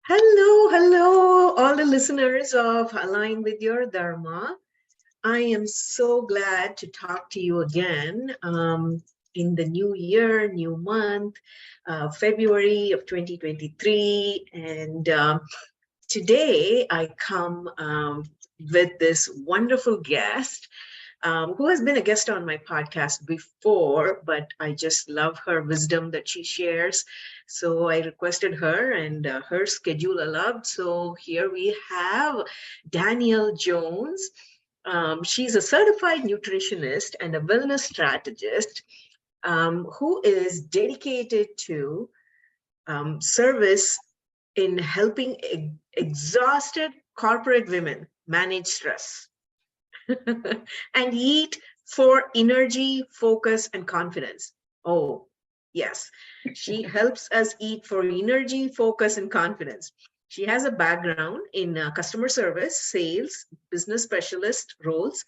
Hello, all the listeners of Align with Your Dharma. I am so glad to talk to you again in the new year, new month, February of 2023. And today I come with this wonderful guest who has been a guest on my podcast before, but I just love her wisdom that she shares. So I requested her, and her schedule allowed. So here we have Danielle Jones. She's a certified nutritionist and a wellness strategist who is dedicated to service in helping exhausted corporate women manage stress and eat for energy, focus, and confidence. Oh, yes. She helps us eat for energy, focus, and confidence. She has a background in customer service, sales, business specialist roles,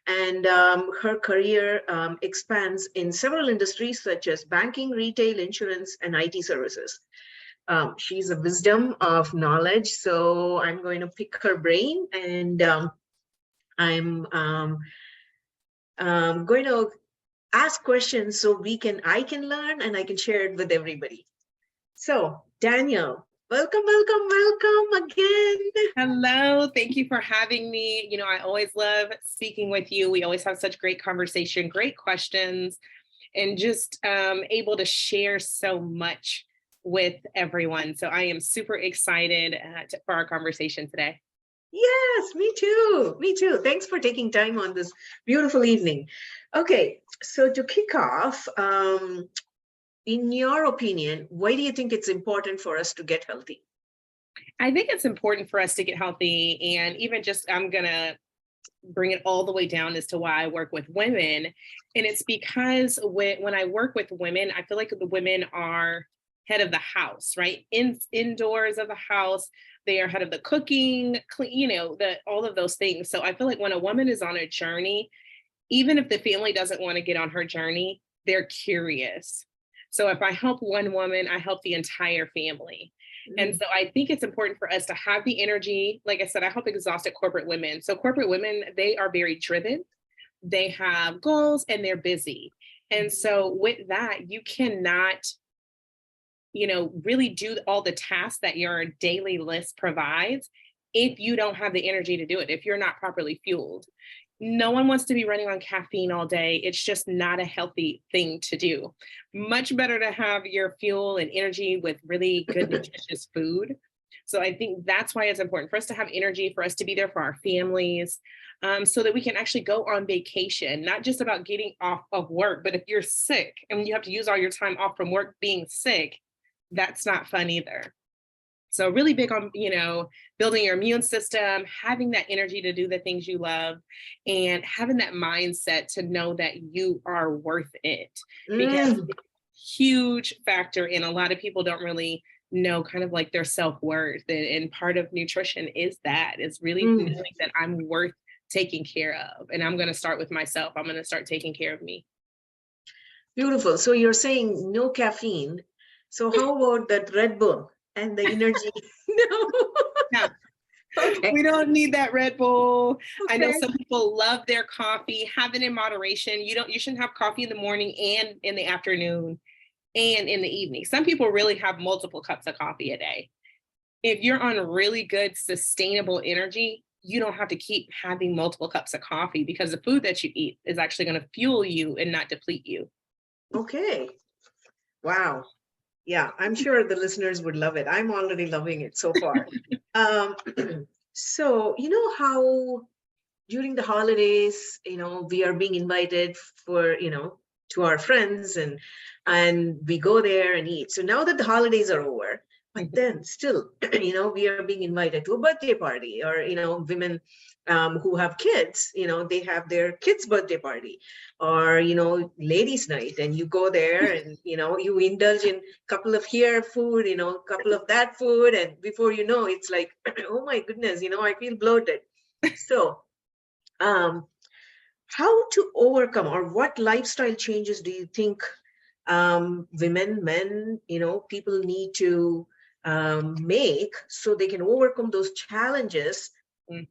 and her career expands in several industries such as banking, retail, insurance, and IT services. She's a wisdom of knowledge, so I'm going to pick her brain, and I'm going to ask questions so I can learn and I can share it with everybody. So Danielle, welcome again. Hello, thank you for having me. I always love speaking with you. We always have such great conversation, great questions, and just able to share so much with everyone. So I am super excited for our conversation today. Yes, me too. Thanks for taking time on this beautiful evening. Okay, so to kick off, in your opinion, why do you think it's important for us to get healthy? I think it's important for us to get healthy, and even just, I'm going to bring it all the way down as to why I work with women. And it's because when I work with women, I feel like the women are head of the house, right? Indoors of the house, they are head of the cooking, all of those things. So I feel like when a woman is on a journey, even if the family doesn't want to get on her journey, they're curious. So if I help one woman, I help the entire family. And so I think it's important for us to have the energy. Like I said, I help exhausted corporate women. So corporate women, they are very driven. They have goals and they're busy. And so with that, you cannot, really do all the tasks that your daily list provides if you don't have the energy to do it, if you're not properly fueled. No one wants to be running on caffeine all day. It's just not a healthy thing to do. Much better to have your fuel and energy with really good, nutritious food. So I think that's why it's important for us to have energy, for us to be there for our families, so that we can actually go on vacation, not just about getting off of work, but if you're sick and you have to use all your time off from work being sick, that's not fun either. So really big on, building your immune system, having that energy to do the things you love, and having that mindset to know that you are worth it. Because huge factor, and a lot of people don't really know kind of like their self-worth. And part of nutrition is really feeling that I'm worth taking care of. And I'm going to start with myself. I'm going to start taking care of me. Beautiful. So you're saying no caffeine. So how about that Red Bull and the energy? No. Yeah. Okay. We don't need that Red Bull. Okay. I know some people love their coffee. Have it in moderation. You shouldn't have coffee in the morning and in the afternoon and in the evening. Some people really have multiple cups of coffee a day. If you're on really good, sustainable energy, you don't have to keep having multiple cups of coffee, because the food that you eat is actually going to fuel you and not deplete you. Okay. Wow. Yeah, I'm sure the listeners would love it. I'm already loving it so far. So, how during the holidays, we are being invited for, to our friends, and we go there and eat. So now that the holidays are over, but then still, we are being invited to a birthday party, or, women who have kids, they have their kids' birthday party, or, ladies' night, and you go there and, you indulge in a couple of here food, a couple of that food. And before you know, it's like, oh my goodness, I feel bloated. So, how to overcome, or what lifestyle changes do you think women, men, people need to make so they can overcome those challenges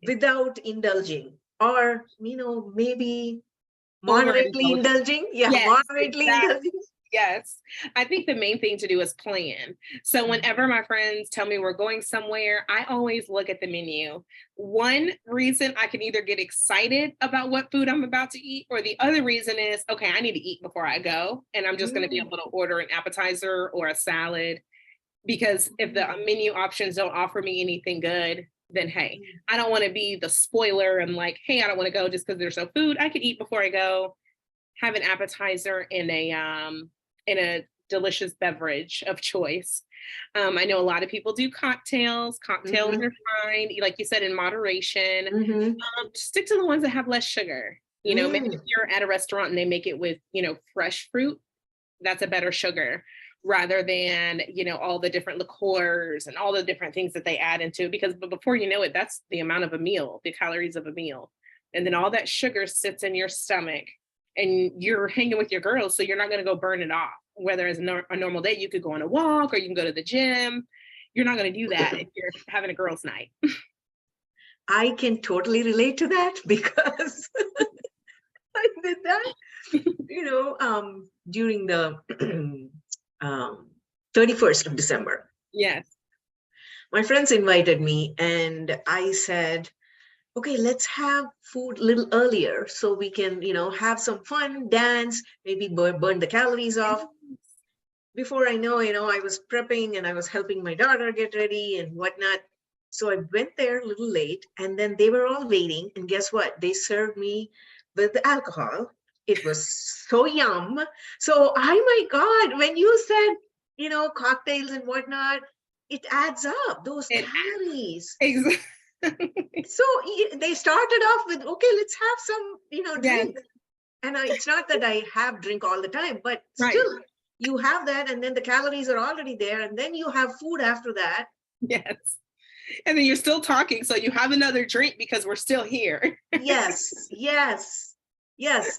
without indulging, or maybe moderately Overindulgence. indulging. Yeah, Yes, moderately exactly. indulging. Yes. I think the main thing to do is plan. So whenever my friends tell me we're going somewhere, I always look at the menu. One reason I can either get excited about what food I'm about to eat, or the other reason is, okay, I need to eat before I go. And I'm just going to be able to order an appetizer or a salad. Because if the menu options don't offer me anything good, then hey, I don't want to be the spoiler and like, hey, I don't want to go just because there's no food. I could eat before I go, have an appetizer and a delicious beverage of choice. I know a lot of people do cocktails. Cocktails are fine, like you said, in moderation. Stick to the ones that have less sugar. Maybe if you're at a restaurant and they make it with, fresh fruit, that's a better sugar rather than, all the different liqueurs and all the different things that they add into it. Because before you know it, that's the amount of a meal, the calories of a meal. And then all that sugar sits in your stomach and you're hanging with your girls. So you're not going to go burn it off. Whether it's a normal day, you could go on a walk or you can go to the gym. You're not going to do that if you're having a girls' night. I can totally relate to that because I did that, during the 31st of December. Yes. My friends invited me and I said, okay, let's have food a little earlier so we can, have some fun, dance, maybe burn the calories off. Before I know, I was prepping and I was helping my daughter get ready and whatnot. So I went there a little late and then they were all waiting. And guess what? They served me with the alcohol. It was so yum. So, oh my God, when you said, cocktails and whatnot, it adds up, those calories. Exactly. So they started off with, okay, let's have some, drink. Yes. And it's not that I have drink all the time, but still you have that. And then the calories are already there. And then you have food after that. Yes. And then you're still talking. So you have another drink because we're still here. Yes.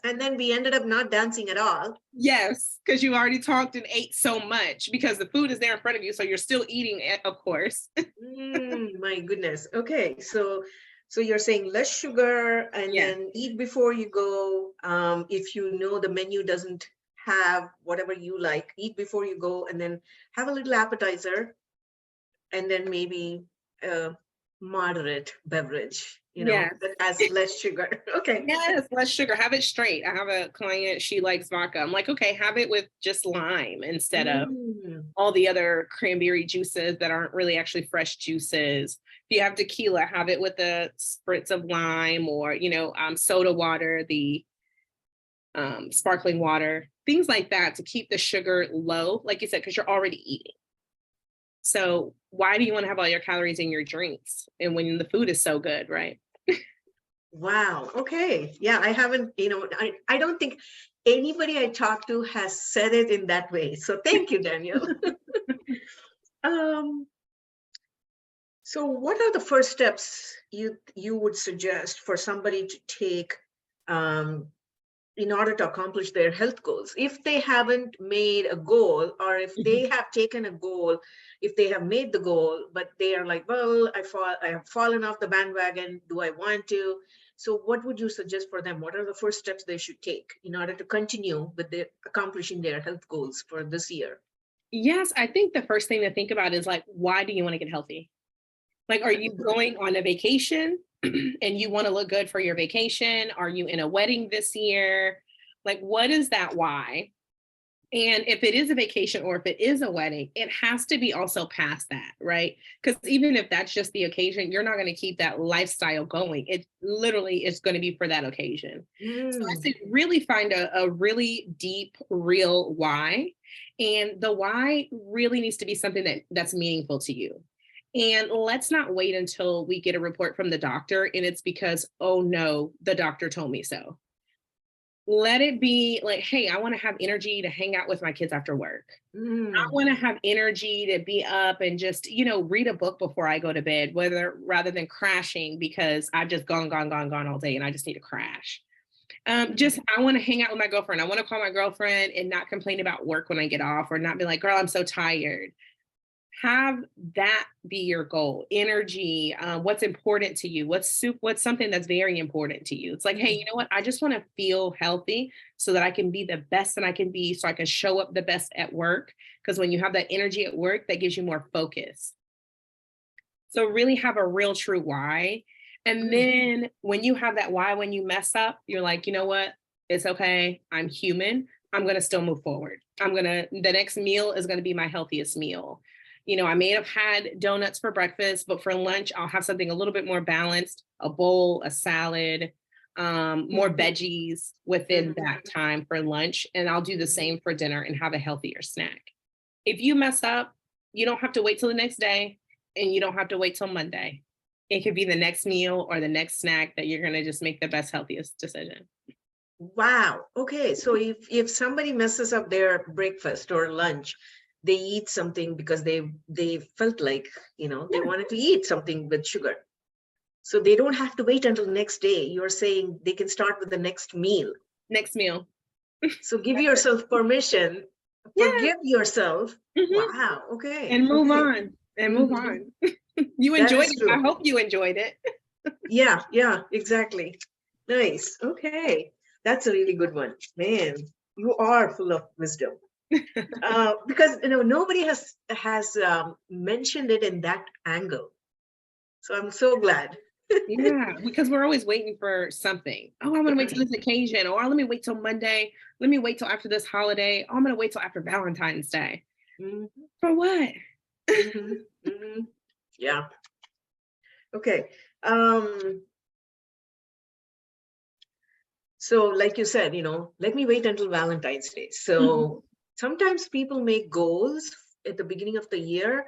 And then we ended up not dancing at all. Yes, because you already talked and ate so much because the food is there in front of you. So you're still eating it, of course. My goodness. Okay. So you're saying less sugar and then eat before you go. If the menu doesn't have whatever you like, eat before you go and then have a little appetizer and then maybe a moderate beverage, that has less sugar. Okay. Yes, less sugar. Have it straight. I have a client, she likes vodka. I'm like, okay, have it with just lime instead of all the other cranberry juices that aren't really actually fresh juices. If you have tequila, have it with a spritz of lime or, soda water, the sparkling water, things like that to keep the sugar low, like you said, because you're already eating. So why do you want to have all your calories in your drinks and when the food is so good, right? Wow. Okay. Yeah, I haven't, I don't think anybody I talked to has said it in that way. So thank you, Danielle. So what are the first steps you would suggest for somebody to take in order to accomplish their health goals? If they haven't made a goal, or if they have taken a goal, if they have made the goal, but they are like, well, I have fallen off the bandwagon. Do I want to? So what would you suggest for them? What are the first steps they should take in order to continue with accomplishing their health goals for this year? Yes, I think the first thing to think about is like, why do you want to get healthy? Like, are you going on a vacation and you want to look good for your vacation? Are you in a wedding this year? Like, what is that why? And if it is a vacation or if it is a wedding, it has to be also past that, right? Because even if that's just the occasion, you're not going to keep that lifestyle going. It literally is going to be for that occasion. So I say really find a really deep, real why. And the why really needs to be something that's meaningful to you. And let's not wait until we get a report from the doctor and it's because, oh no, the doctor told me so. Let it be like, hey, I want to have energy to hang out with my kids after work. I want to have energy to be up and just, read a book before I go to bed, rather than crashing because I've just gone all day and I just need to crash. I want to hang out with my girlfriend. I want to call my girlfriend and not complain about work when I get off or not be like, girl, I'm so tired. have that be your goal. Energy, what's important to you, what's something that's very important to you. It's like, hey, you know what, I just want to feel healthy so that I can be the best that I can be, so I can show up the best at work, because when you have that energy at work, that gives you more focus. So really have a real true why. And then when you have that why, when you mess up, you're like, you know what, it's okay, I'm human, I'm going to still move forward. The next meal is going to be my healthiest meal. You know, I may have had donuts for breakfast, but for lunch, I'll have something a little bit more balanced, a bowl, a salad, more veggies within that time for lunch. And I'll do the same for dinner and have a healthier snack. If you mess up, you don't have to wait till the next day, and you don't have to wait till Monday. It could be the next meal or the next snack that you're going to just make the best, healthiest decision. Wow. Okay. So if somebody messes up their breakfast or lunch, they eat something because they felt like, they wanted to eat something with sugar. So they don't have to wait until the next day. You're saying they can start with the next meal. Next meal. So give yourself permission, forgive yourself. Wow. Okay. And move on. And move on. You enjoyed it. I hope you enjoyed it. Yeah, exactly. Nice. Okay. That's a really good one. Man, you are full of wisdom. Because nobody has mentioned it in that angle. So I'm so glad. Yeah, because we're always waiting for something. Oh, I'm going to wait till this occasion, or let me wait till Monday. Let me wait till after this holiday. Oh, I'm going to wait till after Valentine's Day. For what? Yeah. Okay. So like you said, let me wait until Valentine's Day. So sometimes people make goals at the beginning of the year,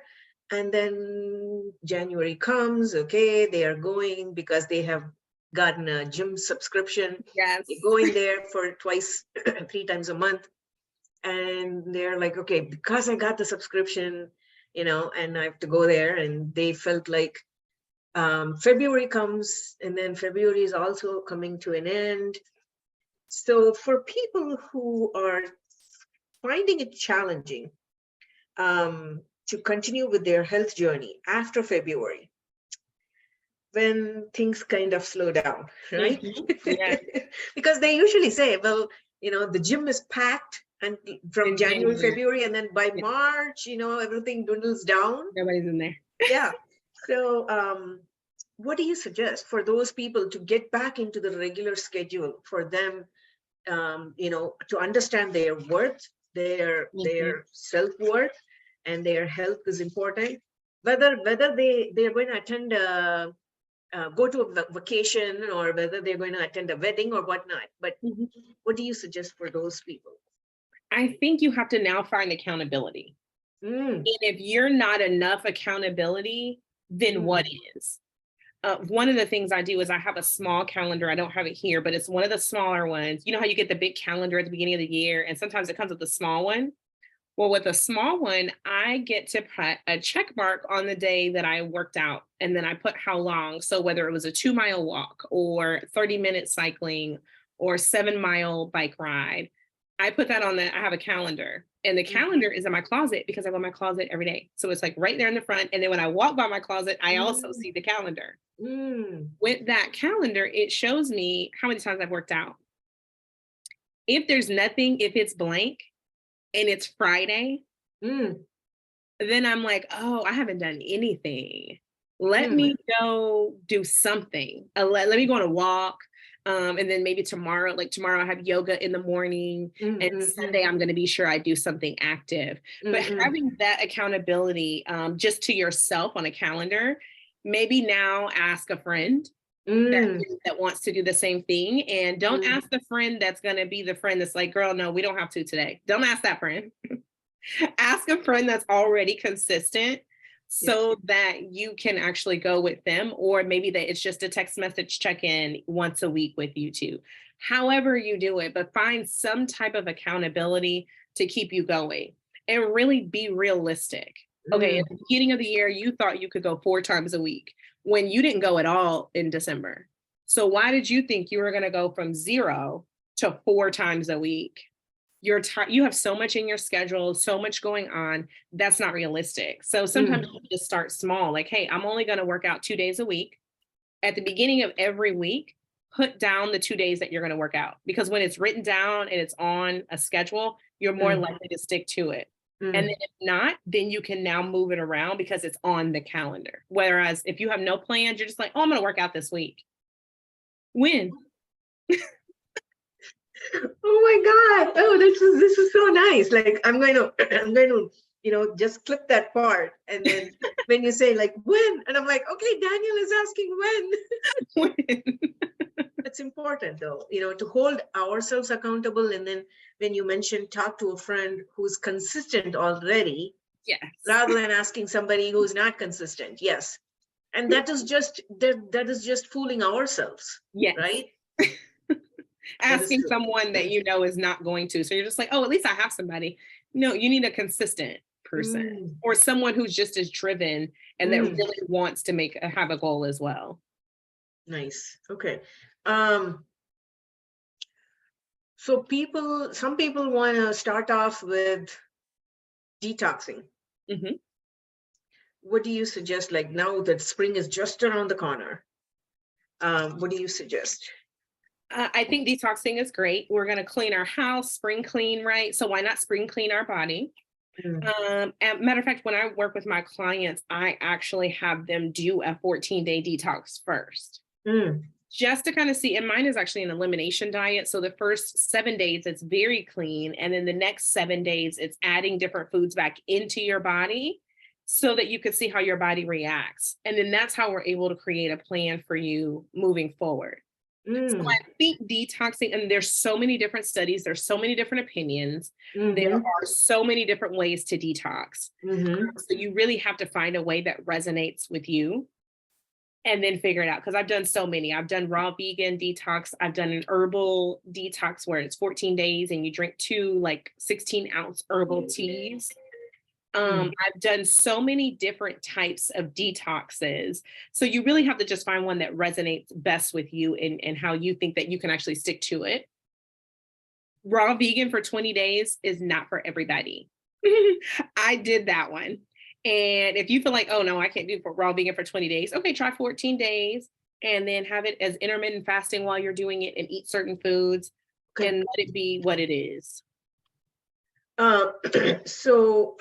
and then January comes, okay, they are going because they have gotten a gym subscription. Yes. They're going there for twice, 3 times a month. And they're like, okay, because I got the subscription, and I have to go there. And they felt like February comes, and then February is also coming to an end. So for people who are finding it challenging to continue with their health journey after February, when things kind of slow down, right? Yeah. Because they usually say, well, the gym is packed and from January, February, and then by March, everything dwindles down. Nobody's in there. Yeah. So what do you suggest for those people to get back into the regular schedule, for them to understand their worth, their self-worth, and their health is important, whether they're going to attend go to a vacation, or whether they're going to attend a wedding or whatnot. But what do you suggest for those people? I think you have to now find accountability. And if you're not enough accountability, then what is? One of the things I do is I have a small calendar. I don't have it here, but it's one of the smaller ones. You know how you get the big calendar at the beginning of the year, and sometimes it comes with a small one? Well, with a small one, I get to put a check mark on the day that I worked out, and then I put how long. So whether it was a 2-mile walk or 30-minute cycling or 7-mile bike ride, I put that on I have a calendar, and the calendar is in my closet because I go in my closet every day. So it's like right there in the front. And then when I walk by my closet, I also see the calendar. With that calendar, it shows me how many times I've worked out. If there's nothing, if it's blank and it's Friday, then I'm like, oh, I haven't done anything. Let me go do something. Let me go on a walk. And then maybe tomorrow I have yoga in the morning, and Sunday I'm going to be sure I do something active. But having that accountability just to yourself on a calendar, maybe now ask a friend that wants to do the same thing. And don't ask the friend that's going to be the friend that's like, girl, no, we don't have to today. Don't ask that friend. Ask a friend that's already consistent, so that you can actually go with them, or maybe that it's just a text message check-in once a week with you two. However you do it, but find some type of accountability to keep you going, and really be realistic. Okay, at the beginning of the year, you thought you could go 4 times a week when you didn't go at all in December. So why did you think you were going to go from 0 to 4 times a week? you have so much in your schedule, so much going on. That's not realistic. So sometimes you just start small, like, hey, I'm only going to work out 2 days a week. At the beginning of every week, put down the 2 days that you're going to work out, because when it's written down and it's on a schedule, you're more likely to stick to it. And then if not, then you can now move it around because it's on the calendar. Whereas if you have no plans, you're just like, oh, I'm going to work out this week. When? Oh my God. Oh, this is so nice. Like I'm going to, just clip that part. And then when you say like when, and I'm like, okay, Daniel is asking when. When? That's important though, to hold ourselves accountable. And then when you mentioned talk to a friend who's consistent already, Yes. rather than asking somebody who's not consistent. Yes. And that is just fooling ourselves. Yes. Right? Asking someone that you know is not going to. So you're just like, oh, at least I have somebody. No, you need a consistent person or someone who's just as driven and that really wants to have a goal as well. Nice. Okay. So some people want to start off with detoxing. What do you suggest? Like now that spring is just around the corner, what do you suggest? I think detoxing is great. We're going to clean our house, spring clean, right? So why not spring clean our body? And matter of fact, when I work with my clients, I actually have them do a 14-day detox first. Just to kind of see, and mine is actually an elimination diet. So the first 7 days, it's very clean. And then the next 7 days, it's adding different foods back into your body so that you can see how your body reacts. And then that's how we're able to create a plan for you moving forward. So I think detoxing, and there's so many different studies, there's so many different opinions, there are so many different ways to detox. So you really have to find a way that resonates with you and then figure it out. Because I've done so many. I've done raw vegan detox. I've done an herbal detox where it's 14 days and you drink 2 like 16-ounce herbal teas. I've done so many different types of detoxes. So you really have to just find one that resonates best with you and how you think that you can actually stick to it. Raw vegan for 20 days is not for everybody. I did that one. And if you feel like, oh no, I can't do raw vegan for 20 days. Okay, try 14 days and then have it as intermittent fasting while you're doing it and eat certain foods and let it be what it is. So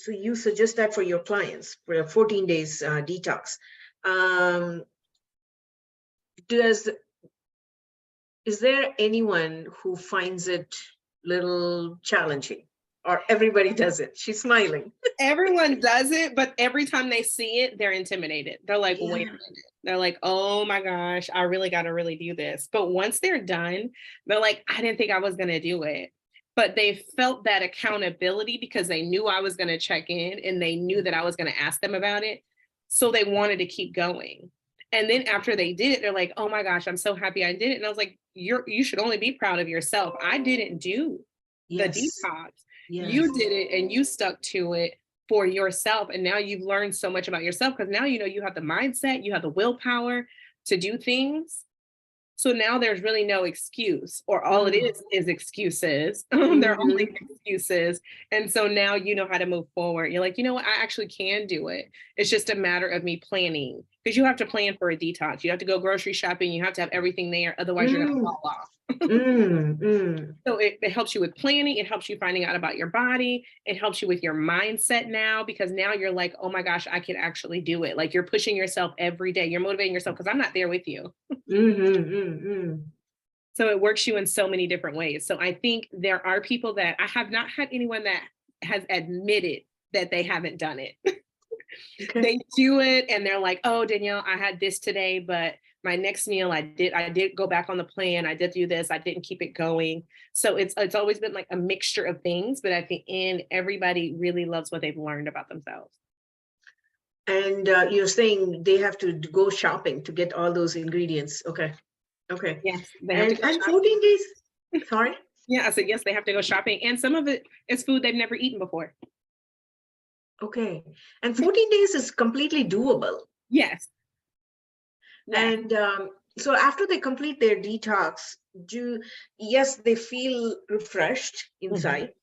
you suggest that for your clients for a 14 days detox. Is there anyone who finds it little challenging, or everybody does it? She's smiling. Everyone does it, but every time they see it, they're intimidated. They're like, wait a minute. They're like, oh my gosh, I really got to really do this. But once they're done, they're like, I didn't think I was going to do it. But they felt that accountability because they knew I was going to check in and they knew that I was going to ask them about it. So they wanted to keep going. And then after they did it, they're like, oh my gosh, I'm so happy I did it. And I was like, you should only be proud of yourself. I didn't do the detox. Yes. You did it and you stuck to it for yourself. And now you've learned so much about yourself because now you know you have the mindset, you have the willpower to do things. So now there's really no excuse, or all it is excuses. They're only excuses. And so now you know how to move forward. You're like, you know what? I actually can do it. It's just a matter of me planning, because you have to plan for a detox. You have to go grocery shopping. You have to have everything there. Otherwise you're going to fall off. So it helps you with planning. It helps you finding out about your body. It helps you with your mindset now, because now you're like, oh my gosh, I can actually do it. Like you're pushing yourself every day. You're motivating yourself because I'm not there with you. So it works you in so many different ways. So I think there are people that I have not had anyone that has admitted that they haven't done it. They do it and they're like, oh, Danielle, I had this today, but my next meal, I did go back on the plan. I did do this. I didn't keep it going. So it's always been like a mixture of things, but at the end, everybody really loves what they've learned about themselves. And you're saying they have to go shopping to get all those ingredients. Okay. Yes. And 14 days. Sorry. Yeah, I said, yes, they have to go shopping. And some of it is food they've never eaten before. Okay. And 14 days is completely doable. Yes. And so after they complete their detox, yes, they feel refreshed Mhm. inside.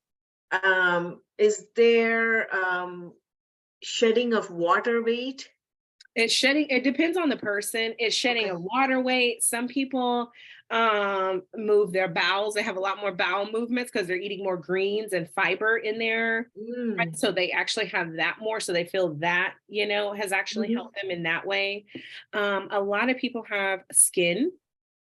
Is there shedding of water weight? It's shedding, it depends on the person. It's shedding Okay. of water weight. Some people move their bowels. They have a lot more bowel movements because they're eating more greens and fiber in there. Right? Mm. So they actually have that more. So they feel that, has actually Mhm. helped them in that way. A lot of people have skin.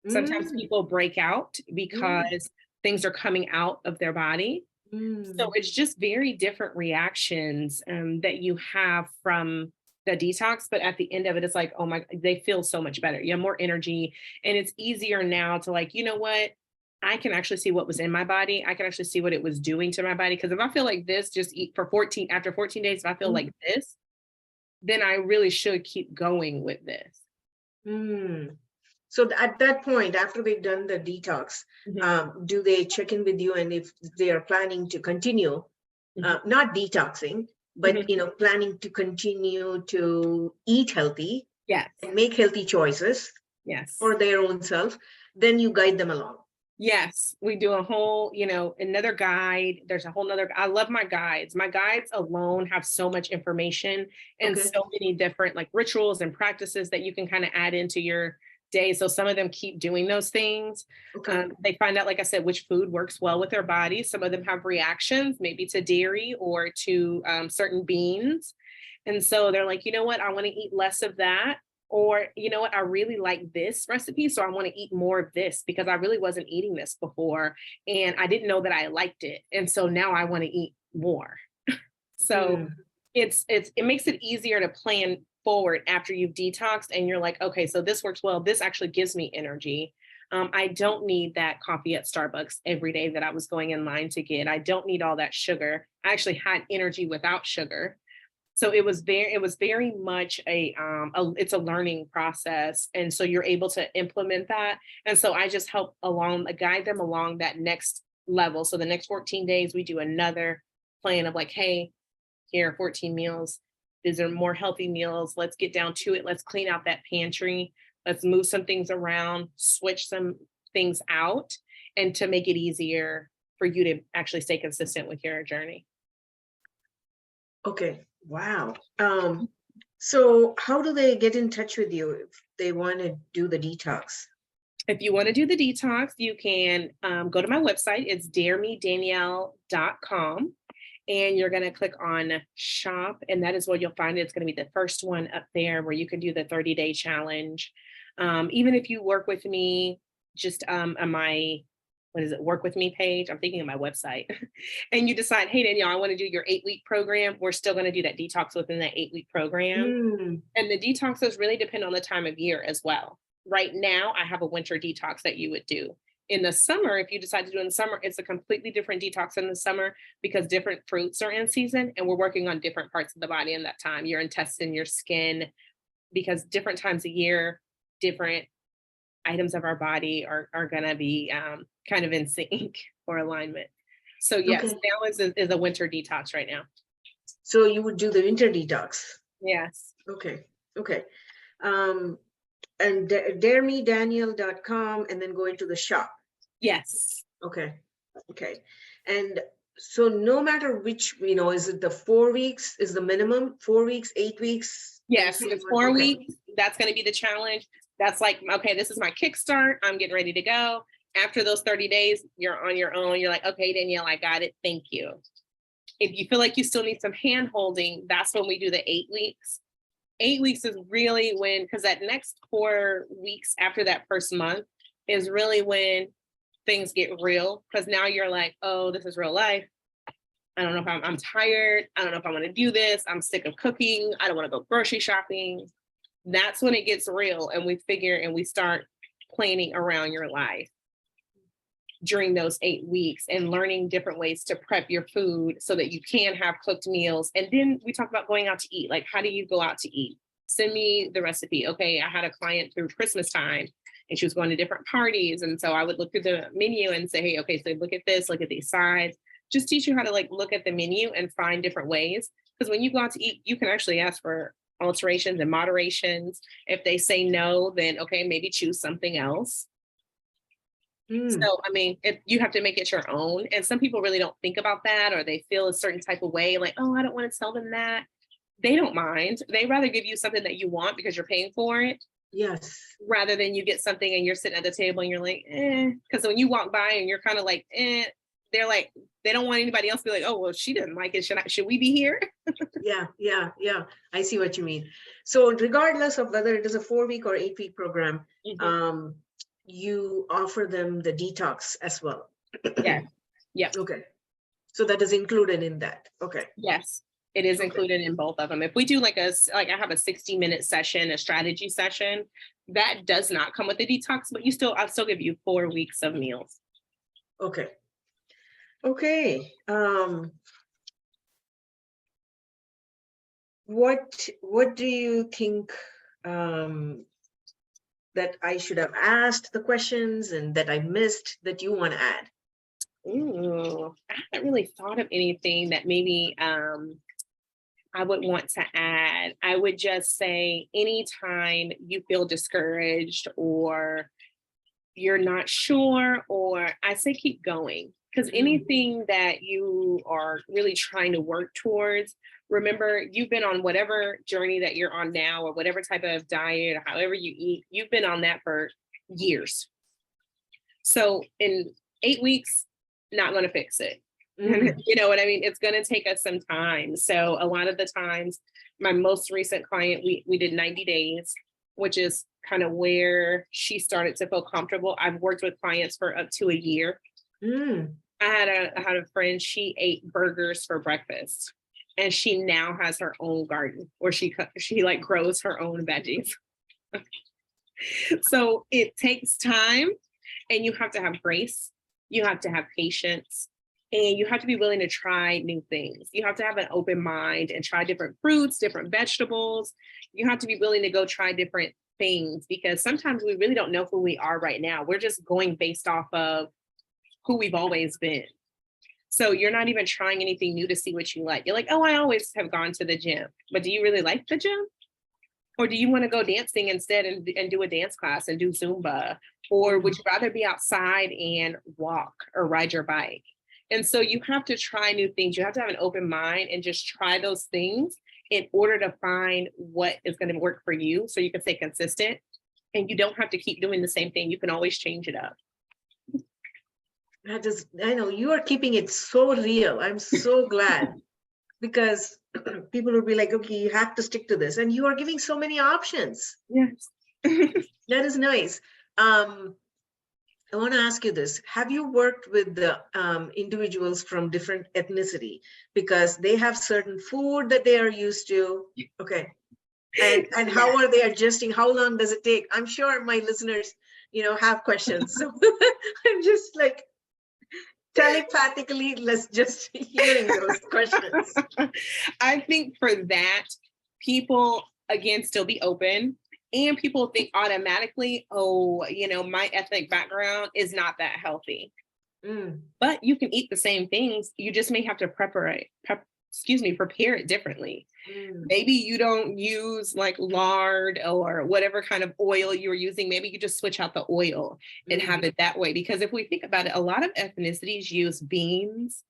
Sometimes Mm. people break out Mm. because things are coming out of their body. So Mm. it's just very different reactions that you have from the detox. But at the end of it, it's like, oh my, they feel so much better. You have more energy. And it's easier now to like, you know what? I can actually see what was in my body. I can actually see what it was doing to my body. Because if I feel like this, just eat for 14, after 14 days, if I feel Mm. like this, then I really should keep going with this. Mm. So at that point, after they've done the detox, Mhm, do they check in with you? And if they are planning to continue, mhm, not detoxing, but mhm. planning to continue to eat healthy Yes, and make healthy choices yes. for their own self, then you guide them along. Yes, we do a whole, another guide. There's a whole nother, I love my guides. My guides alone have so much information and Okay. so many different like rituals and practices that you can kind of add into your day. So some of them keep doing those things. Okay. They find out, like I said, which food works well with their body. Some of them have reactions, maybe to dairy or to certain beans. And so they're like, you know what, I want to eat less of that. Or, you know what, I really like this recipe. So I want to eat more of this because I really wasn't eating this before. And I didn't know that I liked it. And so now I want to eat more. So Mm. it makes it easier to plan forward after you've detoxed and you're like, okay, so this works well. This actually gives me energy. I don't need that coffee at Starbucks every day that I was going in line to get. I don't need all that sugar. I actually had energy without sugar. So it was very much it's a learning process. And so you're able to implement that. And so I just help along, guide them along that next level. So the next 14 days, we do another plan of like, hey, here are 14 meals. These are more healthy meals. Let's get down to it. Let's clean out that pantry. Let's move some things around, switch some things out, and to make it easier for you to actually stay consistent with your journey. Okay. Wow. So how do they get in touch with you if they want to do the detox? If you want to do the detox, you can go to my website. It's daremedanielle.com. And you're going to click on shop. And that is where you'll find it. It's going to be the first one up there where you can do the 30-day challenge. Even if you work with me, just on my, what is it, work with me page, I'm thinking of my website, and you decide, hey, Danielle, I want to do your 8-week program. We're still going to do that detox within that 8-week program. Mm. And the detoxes really depend on the time of year as well. Right now, I have a winter detox that you would do. In the summer, if you decide to do it in the summer, it's a completely different detox in the summer because different fruits are in season and we're working on different parts of the body in that time, your intestine, your skin, because different times of year, different items of our body are going to be kind of in sync for alignment. So yes, Okay. now is a winter detox right now. So you would do the winter detox. Yes. Okay. Okay. Um, and daremedanielle.com and then go into the shop. Yes. Okay. Okay. And so no matter which, is it the 4 weeks is the minimum, 4 weeks, 8 weeks, Yes, 21? it's 4 Okay. weeks. That's going to be the challenge. That's like, okay, this is my kickstart. I'm getting ready to go. After those 30 days, you're on your own. You're like, okay, Danielle, I got it. Thank you. If you feel like you still need some hand holding, that's when we do the 8 weeks. 8 weeks is really when, because that next 4 weeks after that first month is really when things get real. Because now you're like, oh, this is real life. I don't know if I'm tired. I don't know if I want to do this. I'm sick of cooking. I don't want to go grocery shopping. That's when it gets real. And we figure and we start planning around your life during those 8 weeks and learning different ways to prep your food so that you can have cooked meals. And then we talk about going out to eat. Like, how do you go out to eat? Send me the recipe. Okay, I had a client through Christmas time and she was going to different parties. And so I would look through the menu and say, hey, okay, so look at this, look at these sides. Just teach you how to like look at the menu and find different ways. Because when you go out to eat, you can actually ask for alterations and moderations. If they say no, then okay, maybe choose something else. Mm, So, I mean, you have to make it your own. And some people really don't think about that, or they feel a certain type of way, like, oh, I don't want to tell them that. They don't mind. They rather give you something that you want because you're paying for it, yes. rather than you get something and you're sitting at the table and you're like, eh. Because when you walk by and you're kind of like, eh, they're like, they don't want anybody else to be like, oh, well, she didn't like it. Should we be here? Yeah. I see what you mean. So regardless of whether it is a 4-week or 8-week program, Mhm. um, you offer them the detox as well. Yeah. Yep. Okay. So that is included in that. Okay. Yes. It is Okay. included in both of them. If we do like I have a 60-minute session, a strategy session, that does not come with the detox, but I'll still give you 4 weeks of meals. Okay. Okay. What do you think that I should have asked the questions and that I missed that you want to add? Ooh, I haven't really thought of anything that maybe I would want to add. I would just say anytime you feel discouraged or you're not sure, or I say keep going. Because Mm, anything that you are really trying to work towards, remember, you've been on whatever journey that you're on now, or whatever type of diet, or however you eat, you've been on that for years. So in 8 weeks, not going to fix it. mm, You know what I mean? It's going to take us some time. So a lot of the times, my most recent client, we did 90 days, which is kind of where she started to feel comfortable. I've worked with clients for up to a year. mm. I had a friend, she ate burgers for breakfast, and she now has her own garden where she like grows her own veggies. So it takes time, and you have to have grace, you have to have patience, and you have to be willing to try new things. You have to have an open mind and try different fruits, different vegetables. You have to be willing to go try different things, because sometimes we really don't know who we are right now. We're just going based off of who we've always been. So you're not even trying anything new to see what you like. You're like, oh, I always have gone to the gym, but do you really like the gym? Or do you want to go dancing instead and do a dance class and do Zumba? Or would you rather be outside and walk or ride your bike? And so you have to try new things. You have to have an open mind and just try those things in order to find what is going to work for you, so you can stay consistent and you don't have to keep doing the same thing. You can always change it up. That is, I know you are keeping it so real. I'm so glad, because people will be like, okay, you have to stick to this. And you are giving so many options. Yes. That is nice. I want to ask you this. Have you worked with the individuals from different ethnicity? Because they have certain food that they are used to. Okay. And how are they adjusting? How long does it take? I'm sure my listeners, have questions. So I'm just like telepathically, let's just hearing those questions. I think for that, people again still be open, and people think automatically, oh, my ethnic background is not that healthy. Mm, But you can eat the same things. You just may have to prepare it differently. mm, Maybe you don't use like lard or whatever kind of oil you're using. Maybe you just switch out the oil and mm, have it that way. Because if we think about it, a lot of ethnicities use beans,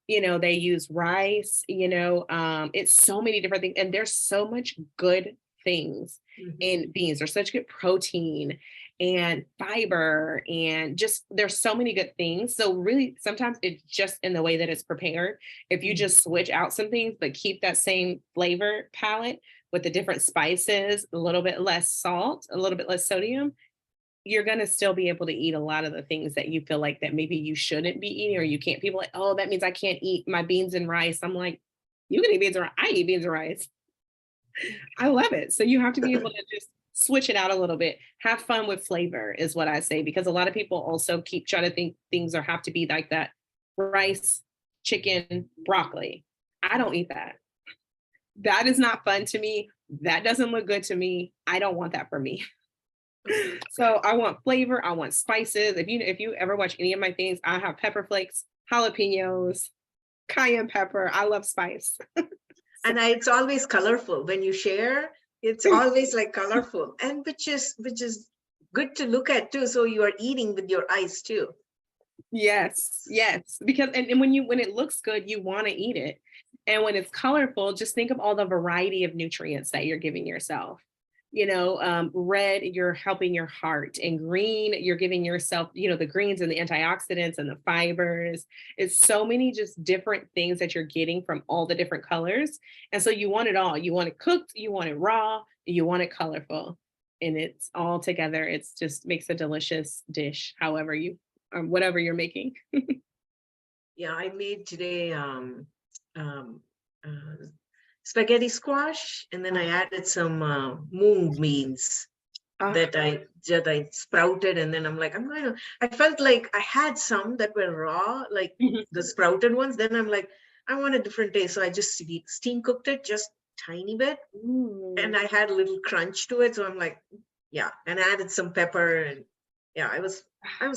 they use rice, it's so many different things. And there's so much good things mhm, in beans. There's such good protein and fiber, and just there's so many good things. So really sometimes it's just in the way that it's prepared. If you mm. just switch out some things but keep that same flavor palette with the different spices, a little bit less salt, a little bit less sodium, you're going to still be able to eat a lot of the things that you feel like that maybe you shouldn't be eating, or you can't. People are like, oh, that means I can't eat my beans and rice. I'm like, you can eat beans and rice. I eat beans and rice. I love it. So you have to be able to just switch it out a little bit. Have fun with flavor is what I say, because a lot of people also keep trying to think things are have to be like that: rice, chicken, broccoli. I don't eat that. That is not fun to me. That doesn't look good to me. I don't want that for me. So I want flavor. I want spices. If you ever watch any of my things, I have pepper flakes, jalapenos, cayenne pepper. I love spice. And it's always colorful when you share. It's always like colorful, and which is good to look at too. So you are eating with your eyes too. Yes, yes. Because and when it looks good, you want to eat it. And when it's colorful, just think of all the variety of nutrients that you're giving yourself. Red, you're helping your heart, and green, you're giving yourself, the greens and the antioxidants and the fibers. It's so many just different things that you're getting from all the different colors. And so you want it all. You want it cooked, you want it raw, you want it colorful. And it's all together. It's just makes a delicious dish, however you or whatever you're making. Yeah, I made today um, uh, spaghetti squash, and then I added some mung beans Ah, that I sprouted, and then I'm like, I felt like I had some that were raw, like mhm. the sprouted ones. Then I'm like, I want a different taste, so I just steam cooked it just tiny bit, and Ooh. I had a little crunch to it. So I'm like, yeah, and I added some pepper, and yeah, I was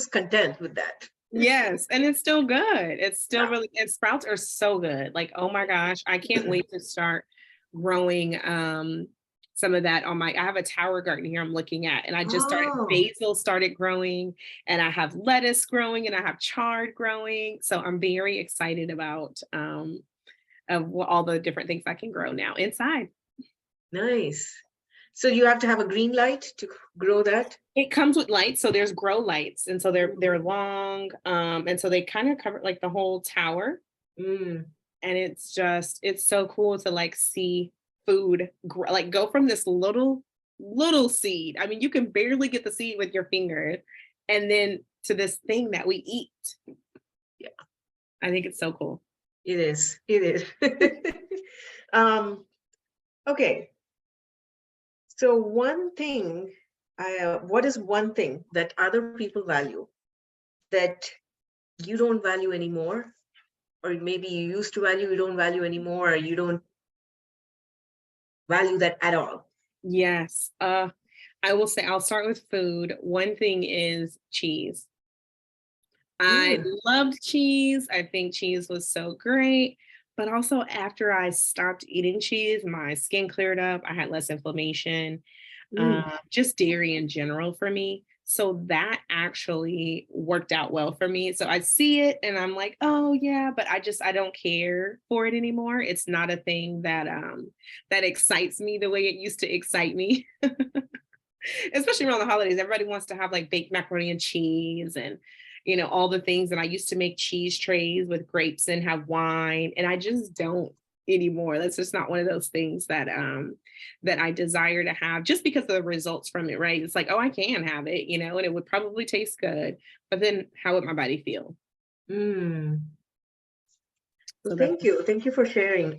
content with that. Yes, and it's still good. It's still Yeah. really and sprouts are so good. Like, oh my gosh, I can't wait to start growing some of that on my I have a tower garden here I'm looking at, and I just started Oh, basil started growing, and I have lettuce growing, and I have chard growing. So I'm very excited about all the different things I can grow now inside. nice. So you have to have a green light to grow that? It comes with lights, so there's grow lights, and so they're Mm. long, and so they kind of cover like the whole tower, Mm. and it's so cool to like see food like go from this little seed. I mean, you can barely get the seed with your fingers, and then to this thing that we eat. Yeah, I think it's so cool. it is. It is. um, okay. So what is one thing that other people value that you don't value anymore? Or maybe you used to value, you don't value anymore, or you don't value that at all? Yes. I will say I'll start with food. One thing is cheese. I Mm. loved cheese. I think cheese was so great. But also, after I stopped eating cheese, my skin cleared up. I had less inflammation, Mm. just dairy in general for me. So that actually worked out well for me. So I see it and I'm like, oh yeah, but I don't care for it anymore. It's not a thing that excites me the way it used to excite me. Especially around the holidays, everybody wants to have like baked macaroni and cheese and all the things. And I used to make cheese trays with grapes and have wine, and I just don't anymore. That's just not one of those things that I desire to have just because of the results from it, right? It's like, oh, I can have it, and it would probably taste good, but then how would my body feel? Mm. Well, So that's thank you for sharing.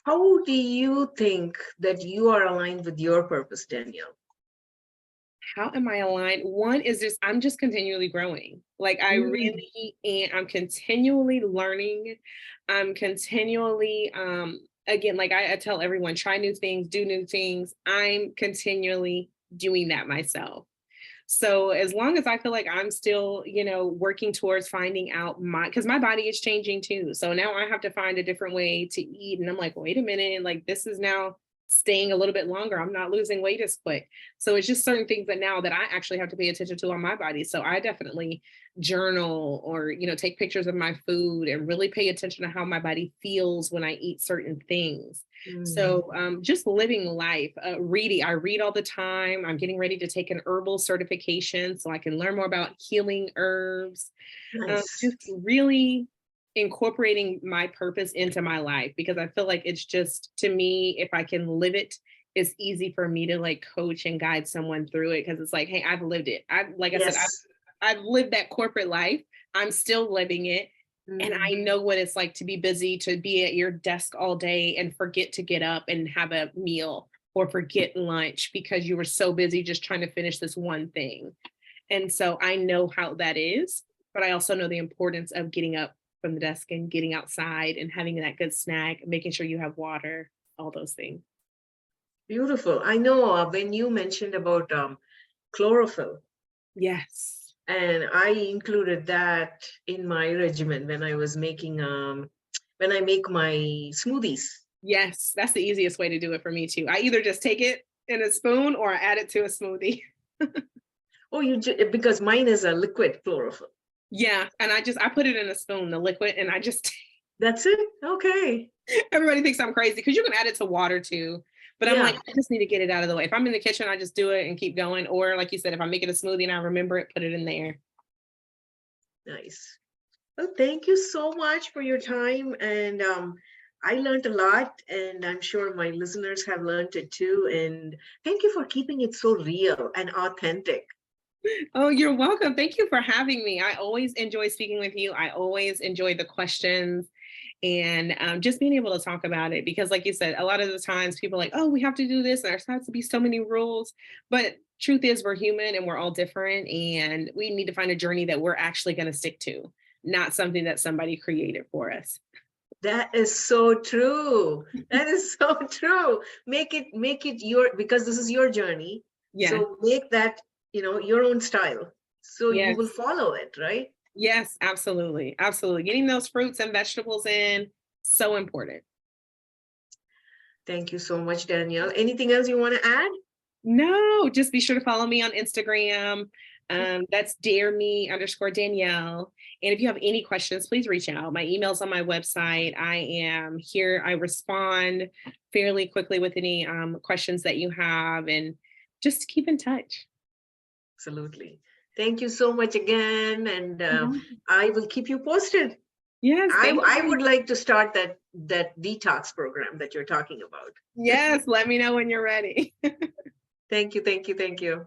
How do you think that you are aligned with your purpose, Danielle? how am I aligned? One is just I'm just continually growing. Like I Mm. really am. I'm continually learning. I'm continually again, like I tell everyone, try new things, do new things. I'm continually doing that myself. So as long as I feel like I'm still, working towards finding out because my body is changing too. So now I have to find a different way to eat. And I'm like, wait a minute, like this is now staying a little bit longer. I'm not losing weight as quick. So it's just certain things that now that I actually have to pay attention to on my body. So I definitely journal or, take pictures of my food and really pay attention to how my body feels when I eat certain things. Mm. So just living life, reading. I read all the time. I'm getting ready to take an herbal certification so I can learn more about healing herbs. Nice. Just really incorporating my purpose into my life because I feel like it's just to me, if I can live it, it's easy for me to like coach and guide someone through it because it's like, hey, I've lived it. Like I said, Yes. I've lived that corporate life. I'm still living it. And Mm. I know what it's like to be busy, to be at your desk all day and forget to get up and have a meal or forget lunch because you were so busy just trying to finish this one thing. And so I know how that is, but I also know the importance of getting up from the desk and getting outside and having that good snack, making sure you have water, all those things. Beautiful. I know when you mentioned about chlorophyll, Yes. and I included that in my regimen when I was making when I make my smoothies. Yes. That's the easiest way to do it for me too. I either just take it in a spoon or I add it to a smoothie. Oh, because mine is a liquid chlorophyll. Yeah, and I put it in a spoon, the liquid, and I just That's it? Okay. everybody thinks I'm crazy because you can add it to water too. But I'm like, Yeah, I just need to get it out of the way. If I'm in the kitchen, I just do it and keep going. Or like you said, if I'm making a smoothie and I remember it, put it in there. nice. Well, thank you so much for your time. And I learned a lot, and I'm sure my listeners have learned it too. And thank you for keeping it so real and authentic. Oh, you're welcome. Thank you for having me. I always enjoy speaking with you. I always enjoy the questions and just being able to talk about it because, like you said, a lot of the times people are like, oh, we have to do this and there has to be so many rules. But truth is, we're human and we're all different, and we need to find a journey that we're actually going to stick to, not something that somebody created for us. That is so true. That is so true. Make it your, because this is your journey. Yeah. So make that, your own style. So you will Yes. follow it, right? Yes, absolutely. Absolutely. Getting those fruits and vegetables in, so important. Thank you so much, Danielle. Anything else you want to add? No, just be sure to follow me on Instagram. That's dare me _ Danielle. And if you have any questions, please reach out. My email's on my website. I am here. I respond fairly quickly with any questions that you have, and just keep in touch. Absolutely. Thank you so much again. And Mhm. I will keep you posted. Yes, thank I you. would like to start that detox program that you're talking about. Yes, let me know when you're ready. Thank you, thank you, thank you.